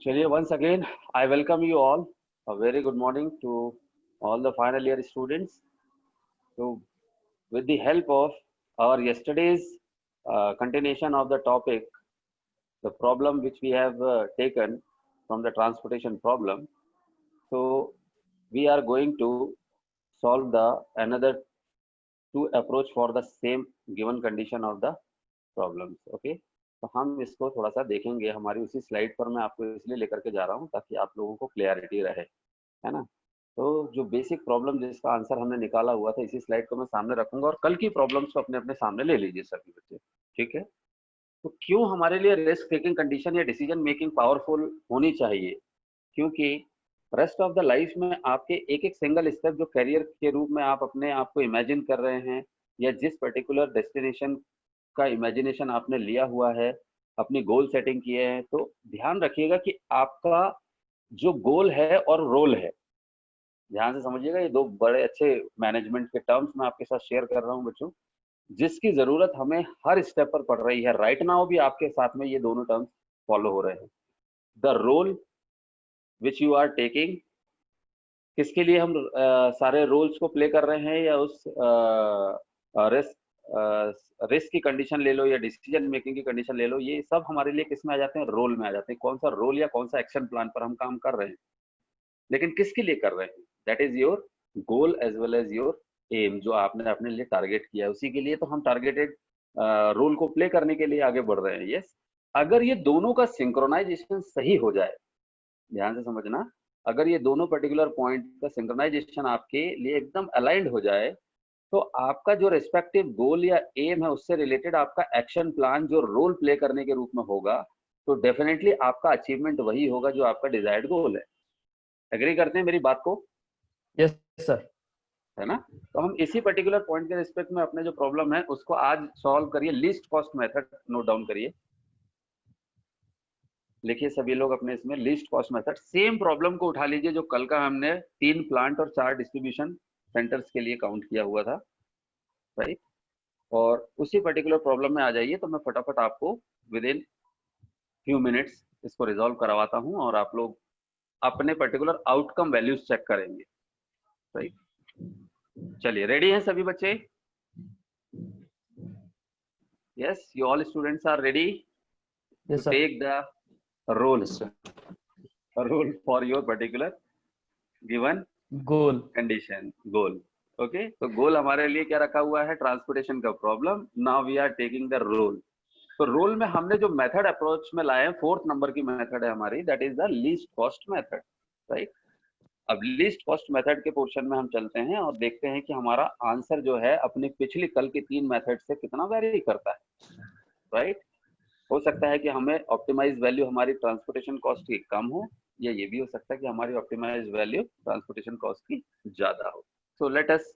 चलिए, once again, I welcome you all. A very good morning to all the final year students. So, with the help of our yesterday's continuation of the topic, the problem which we have taken from the transportation problem. So, we are going to solve the another two approach for the same given condition of the problems. Okay. तो हम इसको थोड़ा सा देखेंगे, हमारी उसी slide पर मैं आपको इसलिए लेकर के जा रहा हूँ ताकि आप लोगों को क्लियरिटी रहे, है ना। तो जो बेसिक प्रॉब्लम जिसका आंसर हमने निकाला हुआ था, इसी स्लाइड को मैं सामने रखूंगा और कल की प्रॉब्लम्स को अपने अपने सामने ले लीजिए सभी बच्चे, ठीक है। तो क्यों हमारे लिए रिस्क टेकिंग कंडीशन या डिसीजन मेकिंग पावरफुल होनी चाहिए? क्योंकि रेस्ट ऑफ द लाइफ में आपके एक एक सिंगल स्टेप जो करियर के रूप में आप अपने आप को इमेजिन कर रहे हैं, या जिस पर्टिकुलर डेस्टिनेशन का इमेजिनेशन आपने लिया हुआ है, अपनी गोल सेटिंग किए हैं, तो ध्यान रखिएगा कि आपका जो गोल है और रोल है, ध्यान से समझिएगा, ये दो बड़े अच्छे मैनेजमेंट के टर्म्स मैं आपके साथ शेयर कर रहा हूं बच्चों, जिसकी जरूरत हमें हर स्टेप पर पड़ रही है। राइट नाउ भी आपके साथ में ये दोनों टर्म्स फॉलो हो रहे हैं। The role which you are taking, किसके लिए हम सारे रोल्स को प्ले कर रहे हैं, या उस रिस्क की कंडीशन ले लो या डिसीजन मेकिंग की कंडीशन ले लो, ये सब हमारे लिए किस में आ जाते हैं? रोल में आ जाते हैं। कौन सा रोल या कौन सा एक्शन प्लान पर हम काम कर रहे हैं, लेकिन किसके लिए कर रहे हैं? That is your goal as well as your aim, जो आपने अपने लिए टारगेट किया है, उसी के लिए तो हम टारगेटेड रोल को प्ले करने के लिए आगे बढ़ रहे हैं। यस, अगर ये दोनों का सिंक्रोनाइजेशन सही हो जाए, ध्यान से समझना, अगर ये दोनों पर्टिकुलर पॉइंट का सिंक्रोनाइजेशन आपके लिए एकदम अलाइंड हो जाए, तो आपका जो रेस्पेक्टिव गोल या एम है उससे रिलेटेड आपका एक्शन प्लान जो रोल प्ले करने के रूप में होगा, तो डेफिनेटली आपका अचीवमेंट वही होगा जो आपका डिजायर्ड गोल है। एग्री करते हैं मेरी बात को? यस सर, है ना। तो हम इसी पर्टिकुलर पॉइंट के रिस्पेक्ट में अपने जो प्रॉब्लम है उसको आज सॉल्व करिए। Least cost method note down करिए, लिखिए सभी लोग अपने इसमें least cost method. Same problem को उठा लीजिए जो कल का हमने 3 प्लांट और 4 डिस्ट्रीब्यूशन सेंटर्स के लिए काउंट किया हुआ था, राइट। और उसी पर्टिकुलर प्रॉब्लम में आ जाइए, तो मैं फटाफट आपको विद इन फ्यू मिनट्स इसको रिजॉल्व करवाता हूं और आप लोग अपने पर्टिकुलर आउटकम वैल्यूज चेक करेंगे, राइट। चलिए, रेडी हैं सभी बच्चे? Yes, you all students are ready to take the role for your particular given goal condition, goal. Okay, तो गोल हमारे लिए क्या रखा हुआ है? ट्रांसपोर्टेशन का problem. Now we are taking the role. तो रोल में हमने जो मेथड अप्रोच में लाए हैं, 4th नंबर की मेथड है हमारी, that is the least cost method, right. अब लीस्ट कॉस्ट मेथड के पोर्शन में हम चलते हैं और देखते हैं कि हमारा आंसर जो है अपनी पिछली कल की 3 मेथड से कितना वेरी करता है, राइट। हो सकता है कि हमें ऑप्टिमाइज वैल्यू हमारी ट्रांसपोर्टेशन कॉस्ट की कम हो, या ये भी हो सकता है कि हमारी ऑप्टिमाइज वैल्यू ट्रांसपोर्टेशन कॉस्ट की ज्यादा हो। So let us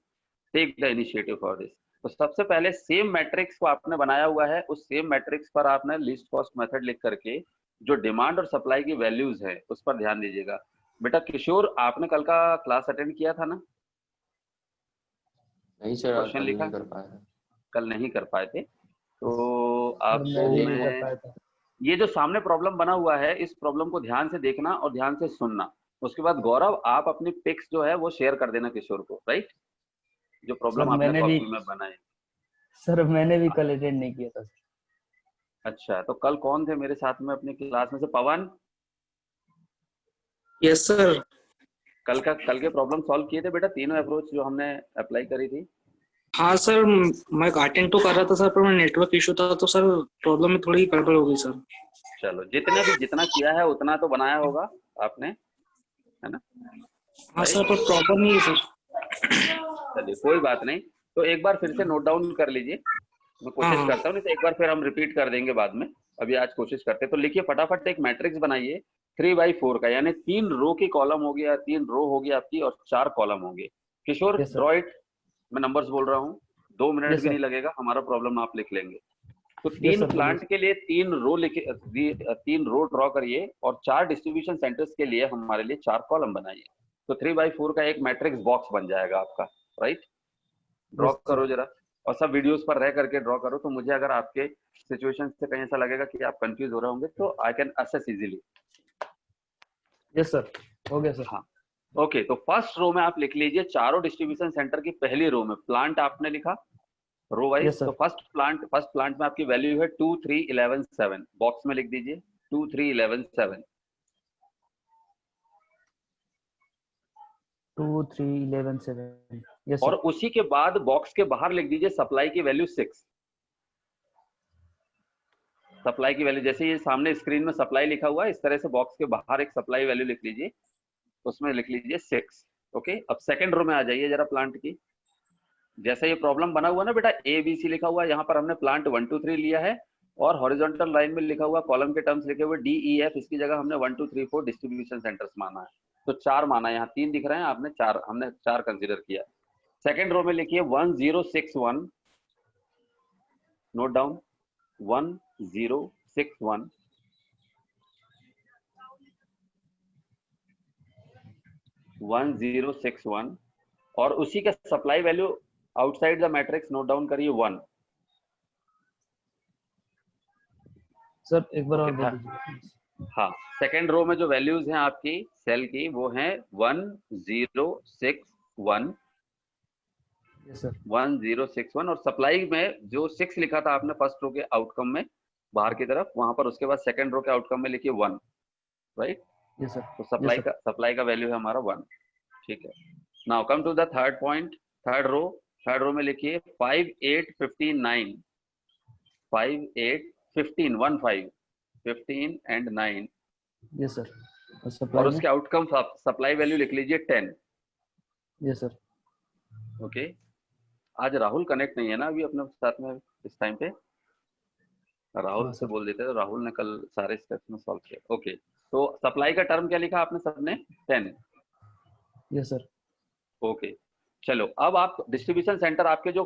take the initiative for this. तो सबसे पहले सेम मैट्रिक्स को आपने बनाया हुआ है, उस सेम मैट्रिक्स पर आपने लीस्ट कॉस्ट मेथड लिख करके जो डिमांड और सप्लाई की वैल्यूज है उस पर ध्यान दीजिएगा। बेटा किशोर, आपने कल का क्लास अटेंड किया था ना? नहीं सर, क्वेश्चन लिखा नहीं कर पाया, कल नहीं कर पाए थे, तो आपको मैं था। ये जो सामने प्रॉब्लम बना हुआ है, इस प्रॉब्लम को ध्यान से देखना और ध्यान से सुनना। उसके बाद गौरव, आप अपनी पिक्स जो है वो शेयर कर देना किशोर को, राइट, जो प्रॉब्लम आपने कॉपी में बनाई। सर मैंने भी कल अटेंड नहीं किया था। अच्छा, तो कल कौन थे मेरे साथ में अपनी क्लास में से? पवन? Yes sir. कल के प्रॉब्लम सॉल्व किए थे बेटा, तीनों अप्रोच जो हमने अप्लाई करी थी? हाँ सर, मैं अटेंड तो कर रहा था सर, पर नेटवर्क इशू था तो सर प्रॉब्लम में थोड़ी गड़बड़ हो गई सर। चलो, जितना किया है उतना तो बनाया होगा आपने, है ना? हाँ सर, पर प्रॉब्लम नहीं है सर। चलिए, कोई बात नहीं। तो एक बार फिर से नोट डाउन कर लीजिए, मैं कोशिश करता हूँ, नहीं तो एक बार फिर हम रिपीट कर देंगे बाद में। अभी आज कोशिश करते हैं। तो लिखिए फटाफट, एक मैट्रिक्स बनाइए 3/4 का, यानी 3 रो की कॉलम होगी, या 3 रो होगी आपकी और 4 कॉलम होंगे। किशोर ड्रॉ इट, मैं नंबर्स बोल रहा हूँ, 2 मिनट भी नहीं लगेगा, हमारा प्रॉब्लम आप लिख लेंगे। तो 3 प्लांट के लिए 3 रो लिखे, 3 रो ड्रॉ करिए, और 4 डिस्ट्रीब्यूशन सेंटर्स के लिए हमारे लिए 4 कॉलम बनाइए। तो 3/4 का एक मैट्रिक्स बॉक्स बन जाएगा आपका, राइट। ड्रॉ करो जरा, और सब वीडियोस पर रह करके ड्रॉ करो, तो मुझे अगर आपके सिचुएशन से कहीं ऐसा लगेगा कि आप कंफ्यूज हो रहे होंगे, तो I can assess easily. Yes sir, हो गया सर। हाँ ओके, तो फर्स्ट रो में आप लिख लीजिए चारों डिस्ट्रीब्यूशन सेंटर की पहली रो में प्लांट आपने लिखा रो वाइज। यस तो सर, फर्स्ट प्लांट में आपकी वैल्यू है 2 3 11 7, बॉक्स में लिख दीजिए 2 3 11 7। 2 3 11 7। यस और सर। उसी के बाद बॉक्स के बाहर लिख दीजिए सप्लाई की वैल्यू 6। सप्लाई की वैल्यू जैसे ये सामने स्क्रीन में सप्लाई लिखा हुआ है, इस तरह से बॉक्स के बाहर एक सप्लाई वैल्यू लिख लीजिए, उसमें लिख लीजिए 6। ओके, अब सेकंड रो में आ जाइए जरा प्लांट की। जैसे ये प्रॉब्लम बना हुआ ना बेटा, ए बी सी लिखा हुआ है, यहाँ पर हमने प्लांट 1 2 3 लिया है और हॉरिजॉन्टल लाइन में लिखा हुआ कॉलम के टर्म्स लिखे हुए डी ई एफ, इसकी जगह हमने 1 2 3 4 डिस्ट्रीब्यूशन सेंटर्स माना है। तो 4 माना है, यहाँ 3 दिख रहे हैं, आपने 4, हमने 4 कंसिडर किया। सेकेंड रो में लिखिए 1061, नोट डाउन 1061, 1061 और उसी का supply value outside the matrix note down करिए 1। सर एक बार और ओके बोल था। दीजिए। हाँ, सेकेंड रो में जो वैल्यूज हैं आपकी सेल की वो हैं 1061, यस सर। 1061 और सप्लाई में जो 6 लिखा था आपने फर्स्ट रो के आउटकम में बाहर की तरफ, वहां पर उसके बाद सेकेंड रो के आउटकम में लिखिए 1, राइट। Yes sir. तो यस सर। सप्लाई का वैल्यू है हमारा 1, ठीक है। Now come to the third point, third row. Third row में लिखिए 5 8 59, 5 8 15 1 5 15 एंड 9 यस सर। और और सप्लाई में। उसके आउटकम सप्लाई वैल्यू लिख लीजिए 10। Yes sir. ओके, आज राहुल कनेक्ट नहीं है ना अभी अपने साथ में इस टाइम पे, राहुल हाँ से सर। बोल देते, तो राहुल ने कल सारे स्टेप्स में सॉल्व किया। ओके, तो सप्लाई का टर्म क्या लिखा आपने सबने 10। Yes sir. ओके, चलो अब आप डिस्ट्रीब्यूशन सेंटर आपके जो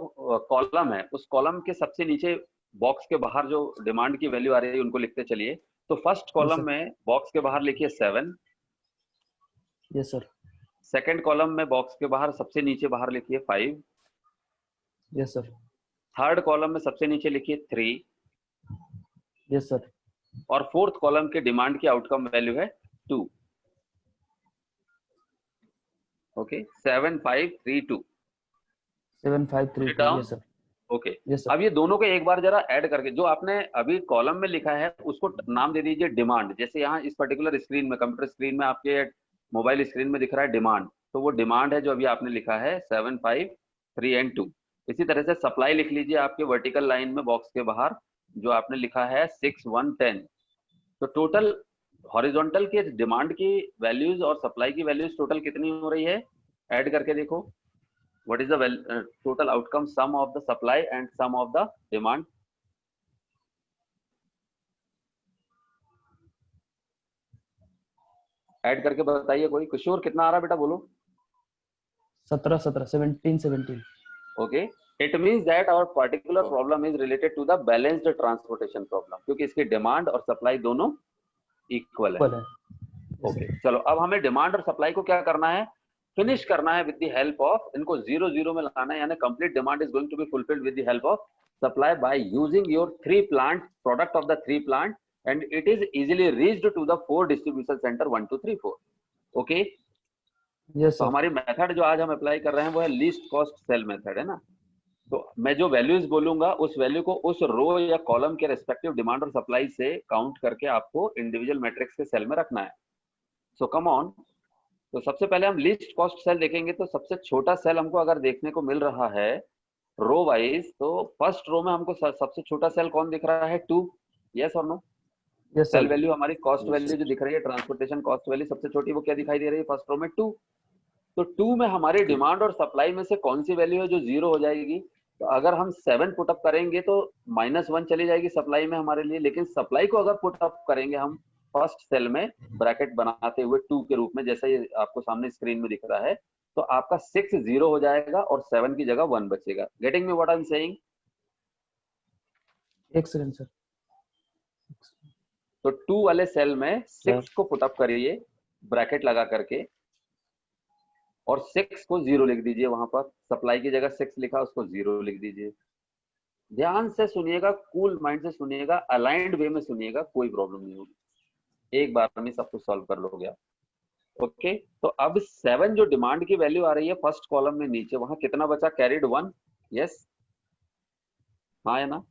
कॉलम है उस कॉलम के सबसे नीचे बॉक्स के बाहर जो डिमांड की वैल्यू आ रही है उनको लिखते चलिए। तो फर्स्ट यस कॉलम सर। में बॉक्स के बाहर लिखिए 7, यस सर। सेकंड कॉलम में बॉक्स के बाहर सबसे नीचे बाहर लिखिए 5, यस सर। थर्ड कॉलम में सबसे नीचे लिखिए 3 यस सर। और फोर्थ कॉलम के डिमांड की आउटकम वैल्यू है 2। Okay, 7 5 3 2, 7532। Down. Yes sir. Okay, yes sir. अब ये दोनों को एक बार जरा ऐड करके जो आपने अभी कॉलम में लिखा है उसको नाम दे दीजिए डिमांड। जैसे यहाँ इस पर्टिकुलर स्क्रीन में, कंप्यूटर स्क्रीन में, आपके मोबाइल स्क्रीन में दिख रहा है डिमांड, तो वो डिमांड है जो अभी आपने लिखा है 7 5 3 एंड 2। इसी तरह से सप्लाई लिख लीजिए आपके वर्टिकल लाइन में बॉक्स के बाहर जो आपने लिखा है 6 1 10। तो टोटल हॉरिजॉन्टल के डिमांड की वैल्यूज और सप्लाई की वैल्यूज टोटल कितनी हो रही है, ऐड करके देखो। What is the total outcome sum of the supply and sum of the demand? Add करके बताइए कोई। किशोर कितना आ रहा है बेटा, बोलो। 17 17 17 17। Okay, it means that our particular problem is related to the balanced transportation problem, क्योंकि इसकी डिमांड और सप्लाई दोनों इक्वल है। इक्वल है। Yes okay, sir. चलो अब हमें डिमांड और सप्लाई को क्या करना है, फिनिश करना है विद द हेल्प ऑफ, इनको 0 0 में लाना है, यानी complete demand is going to be fulfilled with the help of supply by using your 3 plant, product of the 3 plant, and it is easily reached to the 4 distribution centre 1 2 3 4। Okay, yes तो sir. हमारी method जो आज हम apply कर रहे हैं वो है लीस्ट कॉस्ट सेल मेथड, है ना। तो मैं जो वैल्यूज बोलूंगा उस वैल्यू को उस रो या कॉलम के रेस्पेक्टिव डिमांड और सप्लाई से काउंट करके आपको इंडिविजुअल मैट्रिक्स के सेल में रखना है। सो कम ऑन। तो सबसे पहले हम लीस्ट कॉस्ट सेल देखेंगे। तो सबसे छोटा सेल हमको अगर देखने को मिल रहा है रो वाइज, तो फर्स्ट रो में हमको सबसे छोटा सेल कौन दिख रहा है, 2। यस और no? Yes sell sir. Value हमारी कॉस्ट वैल्यू जो दिख रही है, ट्रांसपोर्टेशन कॉस्ट वैल्यू सबसे छोटी, वो क्या दिखाई दे रही है फर्स्ट रो में, 2। तो 2 में हमारी डिमांड और सप्लाई में से कौन सी वैल्यू है जो 0 हो जाएगी? तो अगर हम 7 पुटअप करेंगे तो -1 चली जाएगी सप्लाई में हमारे लिए, लेकिन सप्लाई को अगर पुटअप करेंगे हम फर्स्ट सेल में ब्रैकेट बनाते हुए 2 के रूप में, जैसा ये आपको सामने स्क्रीन में दिख रहा है, तो आपका 6 0 हो जाएगा और 7 की जगह 1 बचेगा। Getting me what I am saying? एक सेकंड सर। तो 2 वाले सेल में 6 को पुटअप करिए ब्रैकेट लगा करके और 6 को 0 लिख दीजिए। वहां पर सप्लाई की जगह 6 लिखा, उसको 0 लिख दीजिए। ध्यान से सुनिएगा, कूल माइंड से सुनिएगा, अलाइंड वे में सुनिएगा, कोई प्रॉब्लम नहीं होगी, एक बार में सब कुछ सॉल्व कर लोगे आप। ओके, तो अब 7 जो डिमांड की वैल्यू आ रही है फर्स्ट कॉलम में नीचे, वहां कितना बचा? कैरिड 1। यस, हाँ या ना?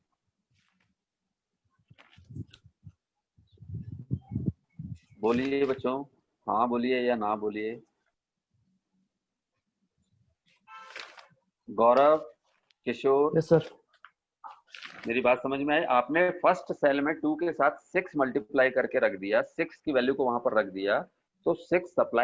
बोलिए बच्चों, हाँ बोलिए या ना बोलिए। गौरव, किशोर, यस सर। मेरी बात समझ में आई? आपने फर्स्ट सेल में 2 के साथ 6 मल्टीप्लाई करके रख दिया, 6 की वैल्यू को वहां पर रख दिया, तो 6 सप्लाई